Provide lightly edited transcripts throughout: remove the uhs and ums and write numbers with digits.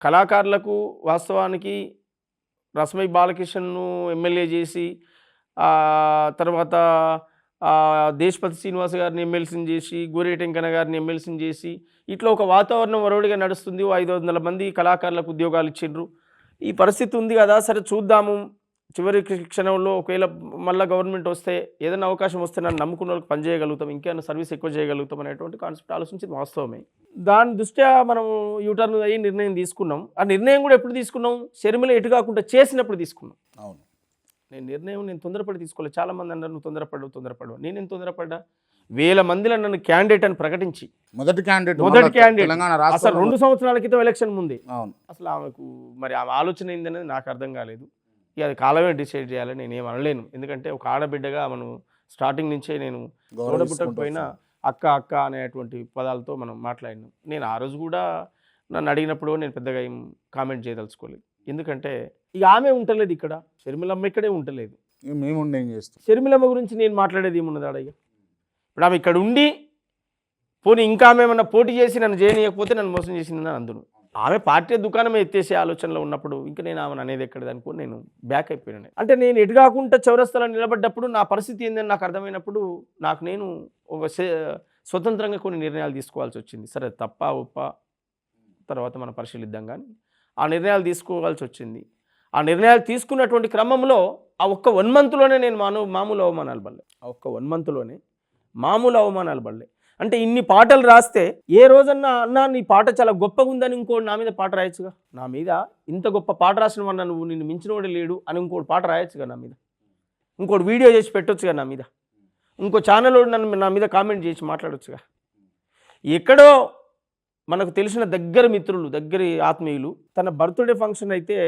కళాకారులకు వాస్తవానికి రసమై బాలకిషన్‌ను ఎమ్మెల్యే చేసి తర్వాత దేశపతి శ్రీనివాస్ గారిని ఎమ్మెల్సీని చేసి, గోరేటి వెంకన్న గారిని ఎమ్మెల్సీని చేసి, ఇట్లా ఒక వాతావరణం ఒరవడిగా నడుస్తుంది. 500 మంది కళాకారులకు ఉద్యోగాలు ఇచ్చిండ్రు. ఈ పరిస్థితి ఉంది కదా! సరే చూద్దాము. చివరి క్షణంలో ఒకవేళ మళ్ళా గవర్నమెంట్ వస్తే ఏదైనా అవకాశం వస్తే నన్ను నమ్ముకున్న వాళ్ళకి పని చేయగలుగుతాం, ఇంకేమైనా సర్వీస్ ఎక్కువ చేయగలుగుతాం అనేటువంటి కాన్సెప్ట్ ఆలోచించింది వాస్తవమే. దాని దృష్ట్యా మనం యూటర్న్ అయ్యి నిర్ణయం తీసుకున్నాం. ఆ నిర్ణయం కూడా ఎప్పుడు తీసుకున్నాం? షర్మిల ఎటు కాకుండా చేసినప్పుడు తీసుకున్నాం. అవును. నేను తొందరపడి తీసుకోలేదు. చాలామంది అన్నారు నువ్వు తొందరపడ్డావు. నేనేం తొందరపడ్డా? వేల మందిలో నన్ను క్యాండిడేట్ అని ప్రకటించి మొదటి క్యాండిడేట్ అసలు 2 సంవత్సరాల క్రితం ఎలక్షన్ ముందే. అవును. అసలు ఆమెకు మరి ఆమె ఆలోచన ఏందనేది నాకు అర్థం కాలేదు. ఇక అది కాలమే డిసైడ్ చేయాలని నేనేం అనలేను. ఎందుకంటే ఒక ఆడబిడ్డగా మనం స్టార్టింగ్ నుంచే నేను తోడబుట్టకపోయినా అక్క అనేటువంటి పదాలతో మనం మాట్లాడినాం. నేను ఆ రోజు కూడా నన్ను అడిగినప్పుడు నేను పెద్దగా ఏం కామెంట్ చేయదలుచుకోలేదు. ఎందుకంటే ఇక ఆమె ఉంటలేదు ఇక్కడ, షర్మిలమ్మ ఇక్కడే ఉంటలేదు. మేము ఏం చేస్తాం? షర్మిలమ్మ గురించి నేను మాట్లాడేది ఏమున్నది ఆడ? ఇప్పుడు ఆమె ఇక్కడ ఉండి పోనీ ఇంకా ఆమె ఏమన్నా పోటీ చేసి నన్ను చేయనీయకపోతే నన్ను మోసం చేసిందని అందును. ఆమె పార్టీ దుకాణమే ఎత్తేసే ఆలోచనలో ఉన్నప్పుడు ఇంకా నేను ఆమెను అనేది ఎక్కడిది అనుకో నేను బ్యాక్ అయిపోయాను. అంటే నేను ఎటు కాకుండా చౌరస్తాలో నిలబడ్డప్పుడు నా పరిస్థితి ఏందని నాకు అర్థమైనప్పుడు నేను ఒక స్వతంత్రంగా కొన్ని నిర్ణయాలు తీసుకోవాల్సి వచ్చింది. సరే తప్ప ఒప్ప తర్వాత మనం పరిశీలిద్దాం, కానీ ఆ నిర్ణయాలు తీసుకోవాల్సి వచ్చింది. ఆ నిర్ణయాలు తీసుకున్నటువంటి క్రమంలో ఆ ఒక్క 1 మంత్లోనే నేను మామూలు అవమానాలు పడలే. ఆ ఒక్క 1 మంత్లోనే మామూలు అవమానాలు పడలే. అంటే ఇన్ని పాటలు రాస్తే ఏ రోజన్నా అన్నా నీ పాట చాలా గొప్పగా ఉందని ఇంకోటి నా మీద పాట రాయొచ్చుగా. నా మీద ఇంత గొప్ప పాట రాసిన వాడు నువ్వు నిన్ను మించినోడే లేడు అని ఇంకోటి పాట రాయొచ్చుగా నా మీద. ఇంకోటి వీడియో చేసి పెట్టొచ్చుగా నా మీద. ఇంకో ఛానల్ నా మీద కామెంట్ చేసి మాట్లాడొచ్చుగా. ఎక్కడో మనకు తెలిసిన దగ్గర మిత్రులు, దగ్గర ఆత్మీయులు తన బర్త్డే ఫంక్షన్ అయితే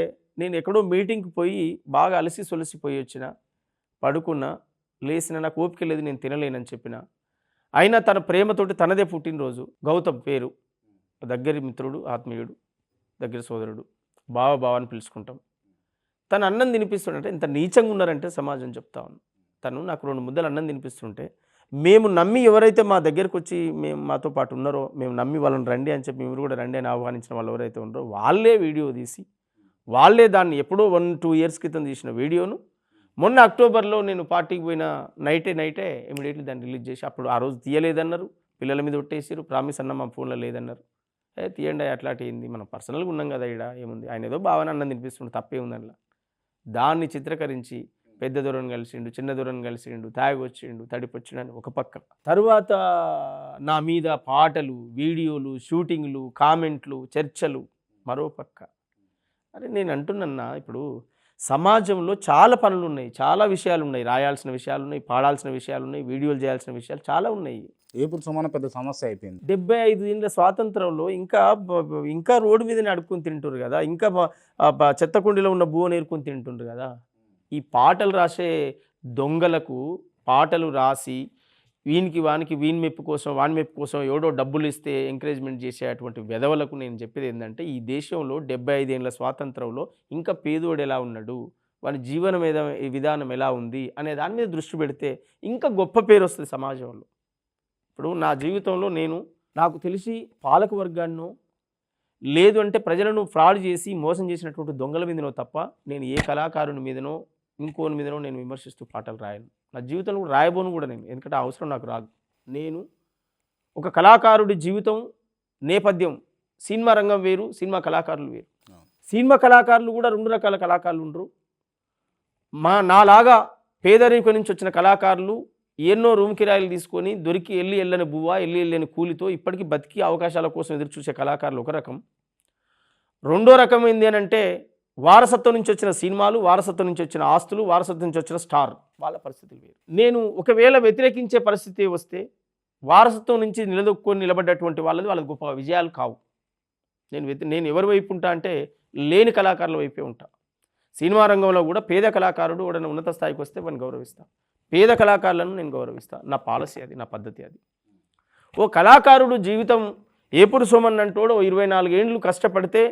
నేను ఎక్కడో మీటింగ్కి పోయి బాగా అలసి సొలసిపోయి వచ్చిన, పడుకున్నా, లేచిన, నాకు ఓపిక లేదు, నేను తినలేనని చెప్పిన. అయినా తన ప్రేమతోటి తనదే పుట్టినరోజు, గౌతమ్ పేరు, దగ్గరి మిత్రుడు, ఆత్మీయుడు, దగ్గర సోదరుడు, బావ అని పిలుచుకుంటాం. తను అన్నం తినిపిస్తుంటే ఇంత నీచంగా ఉన్నారంటే సమాజం చెప్తా ఉన్నాను. తను నాకు 2 ముద్దలు అన్నం తినిపిస్తుంటే మేము నమ్మి ఎవరైతే మా దగ్గరకు వచ్చి మాతో పాటు ఉన్నారో మేము నమ్మి వాళ్ళని రండి అని చెప్పి మీరు కూడా రండి అని ఆహ్వానించిన వాళ్ళు ఎవరైతే ఉన్నారో వాళ్ళే వీడియో తీసి వాళ్ళే దాన్ని ఎప్పుడో 1-2 ఇయర్స్ క్రితం తీసిన వీడియోను మొన్న అక్టోబర్లో నేను పార్టీకి పోయిన నైటే ఇమీడియట్లీ దాన్ని రిలీజ్ చేసి, అప్పుడు ఆ రోజు తీయలేదన్నారు, పిల్లల మీద ఒట్టేసారు, ప్రామిస్ అన్న మా ఫోన్లో లేదన్నారు. తీయండి అట్లాంటి ఏంది, మనం పర్సనల్గా ఉన్నాం కదా ఇక్కడ, ఏముంది, ఆయన ఏదో భావన అన్నం తినిపిస్తుండే తప్పే ఉందనలా. దాన్ని చిత్రీకరించి పెద్ద దూరం కలిసిండు, చిన్న దూరం కలిసిండు, తాగొచ్చిండు, తడిపొచ్చిండు ఒక పక్క. తరువాత నా మీద పాటలు, వీడియోలు, షూటింగ్లు, కామెంట్లు, చర్చలు మరో పక్క. అరే నేను అంటున్నా, ఇప్పుడు సమాజంలో చాలా పనులు ఉన్నాయి, చాలా విషయాలు ఉన్నాయి, రాయాల్సిన విషయాలు ఉన్నాయి, పాడాల్సిన విషయాలు ఉన్నాయి, వీడియోలు చేయాల్సిన విషయాలు చాలా ఉన్నాయి. ఏపుడు సమాన పెద్ద సమస్య అయిపోయింది. 75 ఏళ్ళ స్వాతంత్రంలో ఇంకా రోడ్డు మీద నడుపుకొని తింటున్నారు కదా, ఇంకా చెత్తకుండిలో ఉన్న బువ్వ నేర్కొని తింటుండ్రు కదా. ఈ పాటలు రాసే దొంగలకు పాటలు రాసి వీని మెప్పు కోసం వాని మెప్పు కోసం ఎవడో డబ్బులు ఇస్తే ఎంకరేజ్మెంట్ చేసేటువంటి వెధవలకు నేను చెప్పేది ఏంటంటే, ఈ దేశంలో 75 ఏళ్ళ స్వాతంత్రంలో ఇంకా పేదోడు ఎలా ఉన్నాడు, వాని జీవన విధానం ఎలా ఉంది అనే దాని మీద దృష్టి పెడితే ఇంకా గొప్ప పేరు వస్తుంది సమాజంలో. ఇప్పుడు నా జీవితంలో నాకు తెలిసి పాలక వర్గాన్నో లేదు అంటే ప్రజలను ఫ్రాడ్ చేసి మోసం చేసినటువంటి దొంగల మీదనో తప్ప నేను ఏ కళాకారుని మీదనో ఇంకోని మీదనో నేను విమర్శిస్తూ పాటలు రాయను. నా జీవితంలో కూడా రాయబోను కూడా నేను, ఎందుకంటే అవసరం నాకు రాదు. నేను ఒక కళాకారుడి జీవితం నేపథ్యం, సినిమా రంగం వేరు, సినిమా కళాకారులు వేరు. సినిమా కళాకారులు కూడా 2 రకాల కళాకారులు ఉండరు. నాలాగా పేదరికం నుంచి వచ్చిన కళాకారులు ఎన్నో రూమ్ కిరాయిలు తీసుకొని దొరికి వెళ్ళని బువ్వ, వెళ్ళని కూలితో ఇప్పటికీ బతికి అవకాశాల కోసం ఎదురు చూసే కళాకారులు ఒక రకం. రెండో రకం ఏంది అని అంటే వారసత్వం నుంచి వచ్చిన సినిమాలు, వారసత్వం నుంచి వచ్చిన ఆస్తులు, వారసత్వం నుంచి వచ్చిన స్టార్, వాళ్ళ పరిస్థితులు వేరు. నేను ఒకవేళ వ్యతిరేకించే పరిస్థితి వస్తే వారసత్వం నుంచి నిలబడ్డటువంటి వాళ్ళది గొప్ప విజయాలు కావు. నేను ఎవరి వైపు ఉంటా అంటే లేని కళాకారుల వైపే ఉంటా. సినిమా రంగంలో కూడా పేద కళాకారుడు వాడని ఉన్నత స్థాయికి వస్తే వాడిని గౌరవిస్తా, పేద కళాకారులను నేను గౌరవిస్తా. నా పాలసీ అది, నా పద్ధతి అది. ఓ కళాకారుడు జీవితం ఏపుడు సోమన్ అంటోడు 24 ఏళ్ళు కష్టపడితే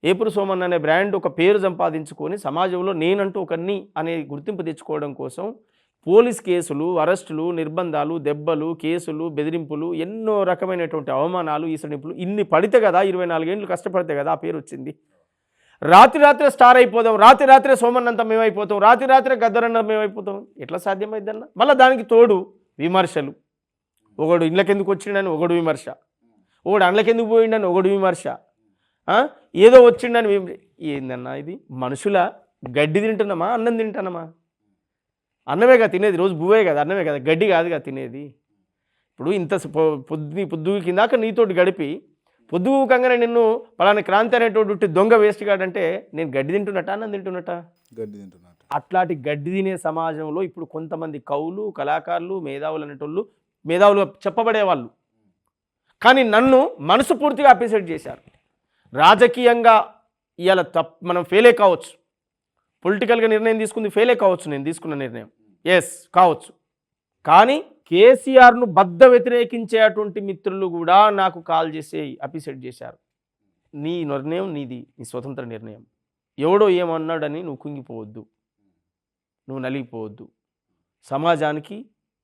ఏపుడు సోమన్ అనే బ్రాండ్ ఒక పేరు సంపాదించుకొని సమాజంలో నేనంటూ ఒకరిని అనే గుర్తింపు తెచ్చుకోవడం కోసం పోలీస్ కేసులు, అరెస్టులు, నిర్బంధాలు, దెబ్బలు, కేసులు, బెదిరింపులు, ఎన్నో రకమైనటువంటి అవమానాలు, ఈసడింపులు ఇన్ని పడితే కదా 24 ఏళ్ళు కష్టపడితే కదా ఆ పేరు వచ్చింది. రాత్రే స్టార్ అయిపోదాం, రాత్రే సోమన్నంత మేమైపోతాం, రాత్రే గద్దరన్న మేమైపోతాం, ఎట్లా సాధ్యమైద్దన్న? మళ్ళీ దానికి తోడు విమర్శలు. ఒకడు ఇళ్ళకెందుకు వచ్చిండని ఒకడు విమర్శ, ఒకడు అండ్లకెందుకు పోయిండని ఒకడు విమర్శ, ఏదో వచ్చిండని ఏందన్నా ఇది? మనుషుల గడ్డి తింటున్నామా, అన్నం తింటున్నామా? అన్నమే కదా తినేది, రోజు బువ్వే కదా, అన్నమే కదా, గడ్డి కాదు కదా తినేది. ఇప్పుడు ఇంత పొద్దుగు కిందాక నీతోటి గడిపి పొద్దుగుకంగానే నిన్ను పలానా క్రాంతి అనేటువంటి దొంగ వేస్ట్ కాడంటే నేను గడ్డి తింటున్నట్ట, అన్నం తింటున్నట్ట? గడ్డి తింటున్నట్టు. అట్లాంటి గడ్డి తినే సమాజంలో ఇప్పుడు కొంతమంది కవులు, కళాకారులు, మేధావులు అనేటోళ్ళు, మేధావులు చెప్పబడేవాళ్ళు కానీ నన్ను మనసు పూర్తిగా అప్రిషియేట్ చేశారు. రాజకీయంగా ఇవాళ మనం ఫెయిలే కావచ్చు, పొలిటికల్గా నిర్ణయం తీసుకుంది ఫెయిలే కావచ్చు, నేను తీసుకున్న నిర్ణయం కావచ్చు, కానీ కేసీఆర్ను బద్ద వ్యతిరేకించేటువంటి మిత్రులు కూడా నాకు కాల్ చేసి అప్రిషియేట్ చేశారు. నీ నిర్ణయం నీది, నీ స్వతంత్ర నిర్ణయం, ఎవడో ఏమన్నాడని నువ్వు కుంగిపోవద్దు, నువ్వు నలిగిపోవద్దు. సమాజానికి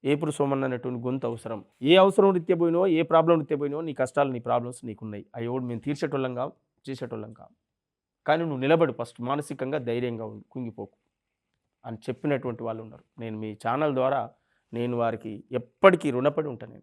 ఏపుడు సోమన్న అనేటువంటి గొంతు అవసరం. ఏ అవసరం రీత్యా పోయినో, ఏ ప్రాబ్లం రీత్యా పోయినో, నీ కష్టాలు, నీ ప్రాబ్లమ్స్ నీకున్నాయి. అవి ఎవడు మేము తీర్చేటోళ్ళం కావు, చేసేటోళ్ళం కావు. కానీ నువ్వు నిలబడి ఫస్ట్ మానసికంగా ధైర్యంగా ఉండు, కుంగిపోకు అని చెప్పినటువంటి వాళ్ళు ఉన్నారు. నేను మీ ఛానల్ ద్వారా నేను వారికి ఎప్పటికీ రుణపడి ఉంటాను.